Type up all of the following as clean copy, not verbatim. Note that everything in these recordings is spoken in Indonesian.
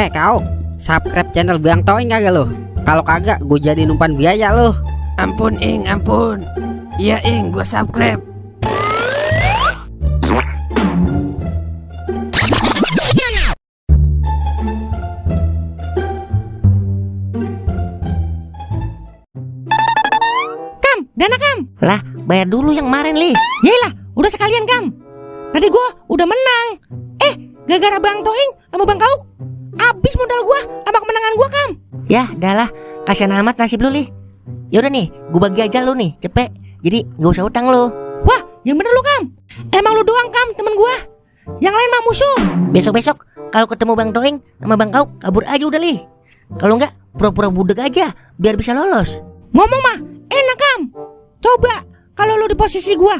Kau subscribe channel Bang Toing kagak lo? Kalau kagak gue jadi numpan biaya lo. Ampun Ing, ampun. Iya Ing, gue subscribe. Dana Kam. Lah, bayar dulu yang kemarin Li. Yaelah, udah sekalian Kam. Tadi gua udah menang. Gara-gara Bang Toing sama Bang Kau habis modal gua sama kemenangan gua Kam. Ya, udahlah, kasihan amat nasib lu Li. Yaudah nih, gua bagi aja lu nih, cepet. Jadi gak usah utang lu. Wah, yang bener lu Kam. Emang lu doang Kam temen gua. Yang lain mah musuh. Besok-besok kalau ketemu Bang Toing sama Bang Kau, kabur aja udah Li. Kalau enggak, pura-pura budek aja biar bisa lolos. Ngomong mah enak Kam. Coba kalau lu di posisi gua,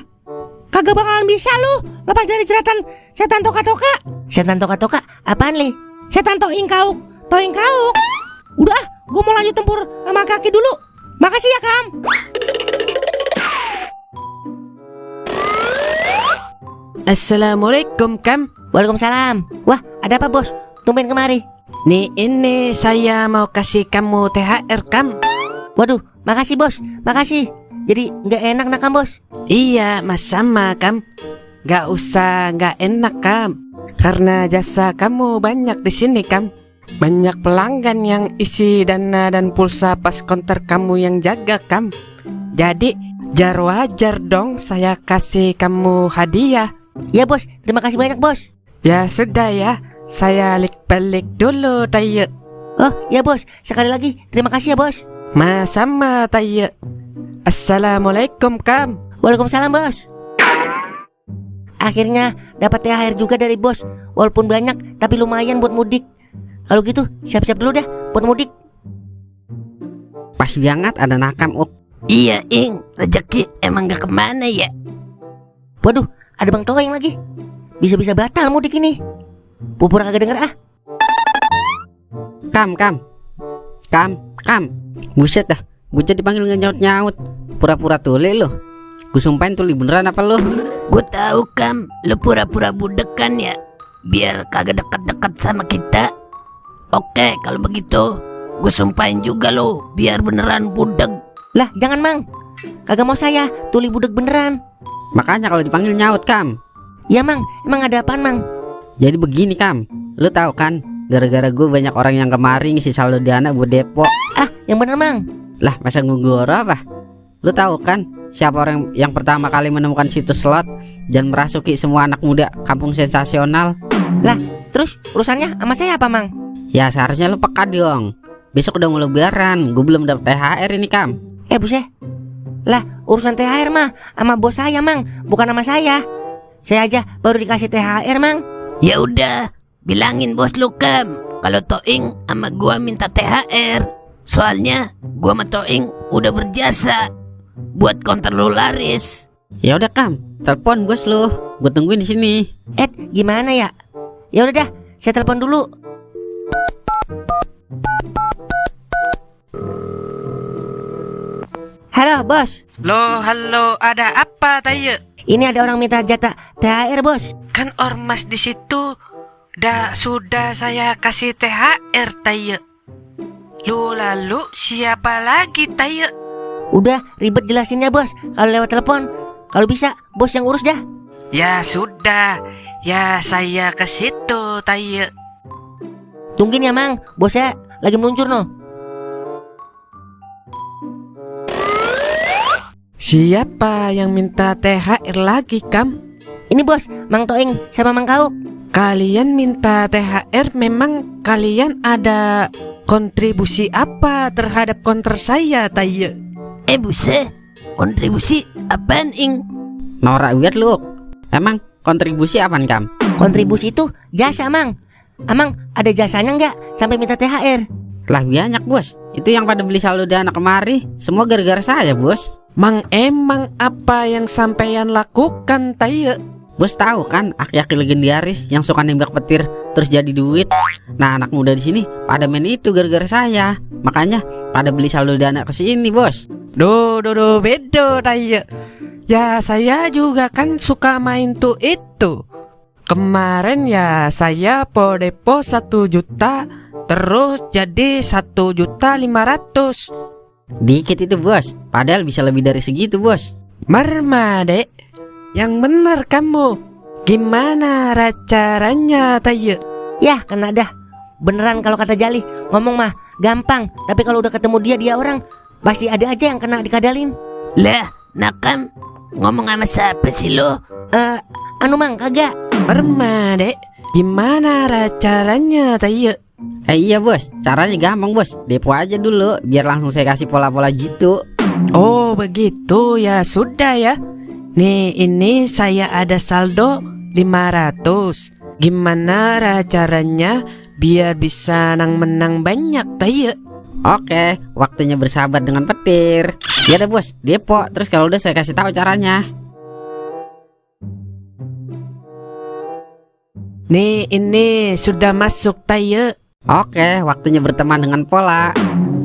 kagak bakalan bisa lu lepas dari jeratan setan toka-toka. Setan toka-toka apaan Li? Setan toing kauk. Udah, gua mau lanjut tempur sama kaki dulu. Makasih ya Kam. Assalamualaikum Kam. Waalaikumsalam. Wah, ada apa bos? Tumben kemari. Nih ini saya mau kasih kamu THR Kam. Waduh, makasih bos, makasih. Jadi nggak enak nak Kam bos? Iya, mas sama Kam. Gak usah gak enak Kam. Karena jasa kamu banyak di sini Kam. Banyak pelanggan yang isi dana dan pulsa pas konter kamu yang jaga Kam. Jadi jar wajar dong saya kasih kamu hadiah. Ya bos, terima kasih banyak bos. Ya sudah ya, saya balik dulu Taye. Oh ya bos, sekali lagi terima kasih ya bos. Mas sama Taye. Assalamualaikum Kam. Waalaikumsalam bos. Akhirnya dapat THR juga dari bos. Walaupun banyak tapi lumayan buat mudik. Kalau gitu siap-siap dulu dah buat mudik. Pas banget ada nakam up. Iya Ing, rezeki emang gak kemana ya. Waduh, ada Bang Toing lagi. Bisa-bisa batal mudik ini. Pupur kagak denger ah. Kam. Buset dah, gue jadi panggil nyaut-nyaut. Pura-pura tuli lo. Gue sumpahin tuli beneran apa lo? Gue tahu Kam, lu pura-pura budek kan ya, biar kagak dekat-dekat sama kita. Oke, kalau begitu gue sumpahin juga lo, biar beneran budek. Lah jangan Mang, kagak mau saya tuli budek beneran. Makanya kalau dipanggil nyaut Kam. Ya Mang, emang ada apaan Mang? Jadi begini Kam, lo tahu kan, gara-gara gue banyak orang yang kemari ngisi saldo dana buat depo. Ah, yang bener Mang. Lah masa gue apa? Lo tahu kan siapa orang yang pertama kali menemukan situs slot dan merasuki semua anak muda kampung sensasional? Lah, terus urusannya sama saya apa Mang? Ya seharusnya lo peka dong. Besok udah mau lebaran, gue belum dapet THR ini Kam. Buset. Lah, urusan THR mah sama bos saya Mang, bukan sama saya. Saya aja baru dikasih THR Mang. Ya udah, bilangin bos lu Kam, kalau Toing sama gua minta THR. Soalnya gua sama Toing udah berjasa buat konter lu laris. Ya udah Kam, telepon bos lo, gue tungguin di sini. Gimana ya? Ya udah dah, saya telepon dulu. Halo bos. Halo, ada apa Taye? Ini ada orang minta jatah THR bos. Kan ormas di situ sudah saya kasih THR Taye. Lalu siapa lagi Taye? Udah ribet jelasinnya bos kalau lewat telepon. Kalau bisa bos yang urus dah. Ya sudah, ya saya ke situ Taye. Tungguin ya Mang, bos saya lagi meluncur no. Siapa yang minta THR lagi Kam? Ini bos, Mang Toing sama Mang Kau. Kalian minta THR, memang kalian ada kontribusi apa terhadap konter saya Taye? Buset, kontribusi apaan Ing? Norak lihat lu. Emang kontribusi apaan Kam? Kontribusi itu jasa Mang. Amang ada jasanya nggak sampai minta THR? Lah banyak bos. Itu yang pada beli saldo dana kemari semua gara-gara saya bos. Mang emang apa yang sampeyan lakukan Taye? Bos tahu kan aki-aki legendaris yang suka nembak petir terus jadi duit. Nah anak muda di sini pada main itu gara-gara saya. Makanya pada beli saldo dana ke sini bos. Bedo Taye. Ya saya juga kan suka main tuh itu. Kemarin ya saya po depo 1 juta, terus jadi 1.500.000. Dikit itu bos, padahal bisa lebih dari segitu bos. Marma dek, yang bener kamu. Gimana caranya tayo? Yah kena dah. Beneran kalau kata Jali, ngomong mah gampang, tapi kalau udah ketemu dia orang, pasti ada aja yang kena dikadalin. Lah, nakam ngomong sama siapa sih lo? Anu mang kagak. Marma dek, gimana caranya tayo? Iya bos, caranya gampang bos. Depo aja dulu, biar langsung saya kasih pola-pola gitu. Oh begitu ya, sudah ya. Nih ini saya ada saldo 500. Gimana caranya biar bisa menang banyak tayo? Oke, waktunya bersahabat dengan petir. Ya deh bos, depo. Terus kalau udah saya kasih tahu caranya. Nih ini sudah masuk tayo. Oke, waktunya berteman dengan pola.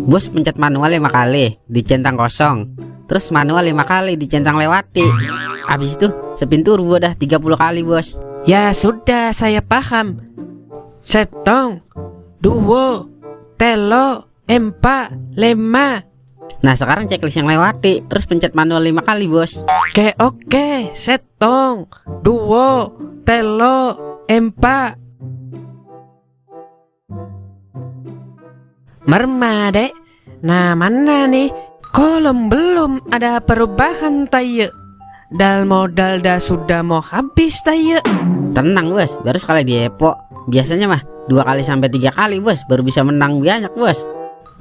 Bos pencet manual 5 kali, dicentang kosong. Terus manual 5 kali, dicentang lewati. Habis itu spin turbo dah 30 kali bos. Ya sudah, saya paham. Setong, duo, telo, empat, lima. Nah sekarang checklist yang lewati. Terus pencet manual 5 kali bos. Oke, setong, duo, telo, empat. Merma dek. Nah mana nih? Kolom belum ada perubahan tayo. Dal modal dah sudah mau habis tayo. Tenang bos, baru sekali depo. Biasanya mah 2 kali sampai 3 kali bos, baru bisa menang banyak bos.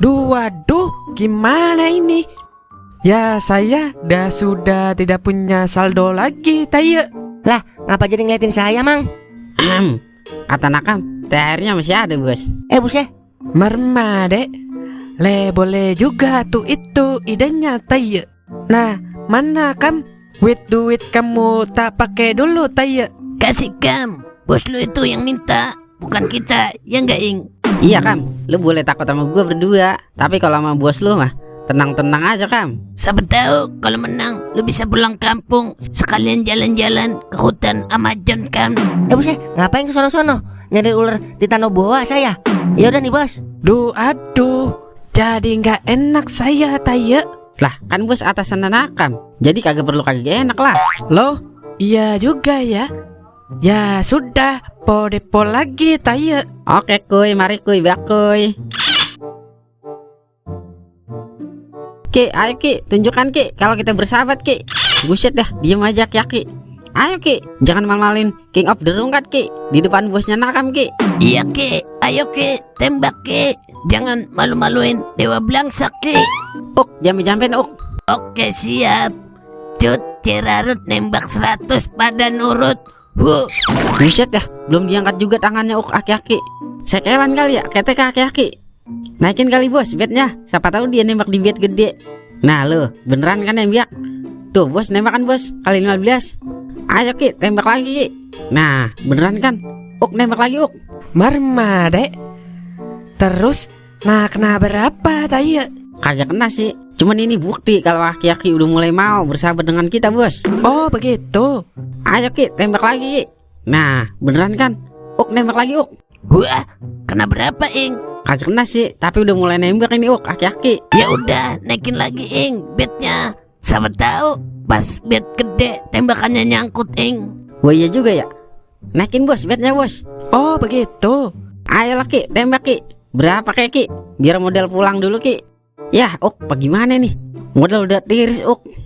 Waduh, gimana ini? Ya saya dah sudah tidak punya saldo lagi tayo. Lah, ngapa jadi ngeliatin saya mang? Kata nakam, THR-nya masih ada bos. Buset. Merma dek, boleh juga tuh itu idenya tayo. Nah mana kam? Duit kamu tak pakai dulu tayo. Kasih kam, bos lu itu yang minta, bukan kita, ya enggak ing? Iya kam, lu boleh takut sama gua berdua. Tapi kalau sama bos lu mah tenang-tenang aja kam. Siapa tahu kalau menang lu bisa pulang kampung, sekalian jalan-jalan ke hutan Amazon kam. Buset, ngapain ke sono-sono? Nyari ular titano boa saya. Ya udah nih bos. Aduh, jadi nggak enak saya tayo. Lah kan bos atasan nakam, jadi kagak enak lah. Loh, iya juga ya. Ya sudah, po depo lagi tayo. Oke kuy, mari kuy, bakuy. Ki, ayo Ki, tunjukkan Ki kalau kita bersahabat Ki. Buset dah, diem aja Ki. Ayo Ki, jangan mal-malin King of the Rungkat Ki di depan bosnya nakam Ki. Iya Ki, ayo Ki, tembak Ki. Jangan malu-maluin Dewa Blangsak Ki. Jampe-jampen Oke siap. Cut Cerarut nembak 100 pada nurut. Buset dah, belum diangkat juga tangannya aki-aki. Sekelan kali ya, ketek aki-aki. Naikin kali bos betnya, siapa tahu dia nembak di bet gede. Nah lo, beneran kan nembak? Tuh bos nembak kan bos, kali 15. Ayo Ki, tembak lagi Ki. Nah, beneran kan? Nembak lagi Marma dek. Terus, nah kena berapa tayo? Kagak kena sih. Cuman ini bukti kalau aki-aki udah mulai mau bersahabat dengan kita bos. Oh begitu. Ayo Ki, tembak lagi Ki. Nah, beneran kan? Nembak lagi Wah, kena berapa ing? Kagak kena sih, tapi udah mulai nembak ini aki-aki. Ya udah, naikin lagi ing betnya. Siapa tahu pas bet gede tembakannya nyangkut ing. Wah iya juga ya. Naikin bos betnya bos. Oh begitu. Ayo lah Ki, tembak Ki. Berapa kayak Ki? Biar modal pulang dulu Ki. Yah bagaimana nih? Modal udah tiris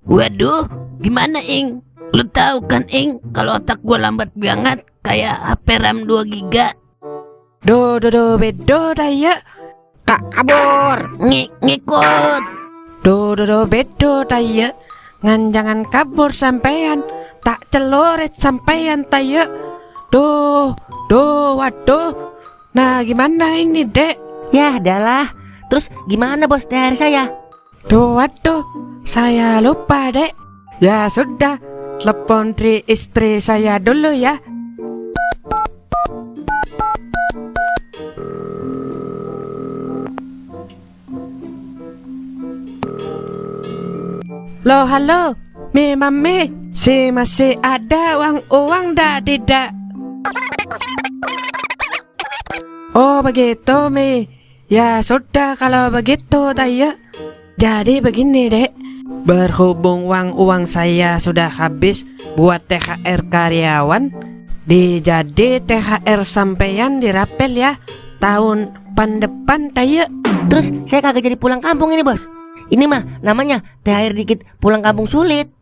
Waduh, gimana ing? Lu tahu kan ing, kalau otak gua lambat banget kayak HP RAM 2 giga. Bedo tayo. Kak kabur. Ngikut. Bedo tayo. Ngan jangan kabur sampean. Tak celoret sampean tayo. Waduh. Nah gimana ini dek? Ya adalah. Terus gimana bos THR saya? Waduh, saya lupa dek. Ya sudah, telepon istri saya dulu ya. Halo, Mami, si masih ada uang dah tidak? Oh begitu Mi. Ya sudah kalau begitu Taya. Jadi begini dek, berhubung uang saya sudah habis buat THR karyawan, jadi THR sampeyan dirapel ya tahun depan Taya. Terus saya kagak jadi pulang kampung ini bos. Ini mah namanya THR dikit pulang kampung sulit.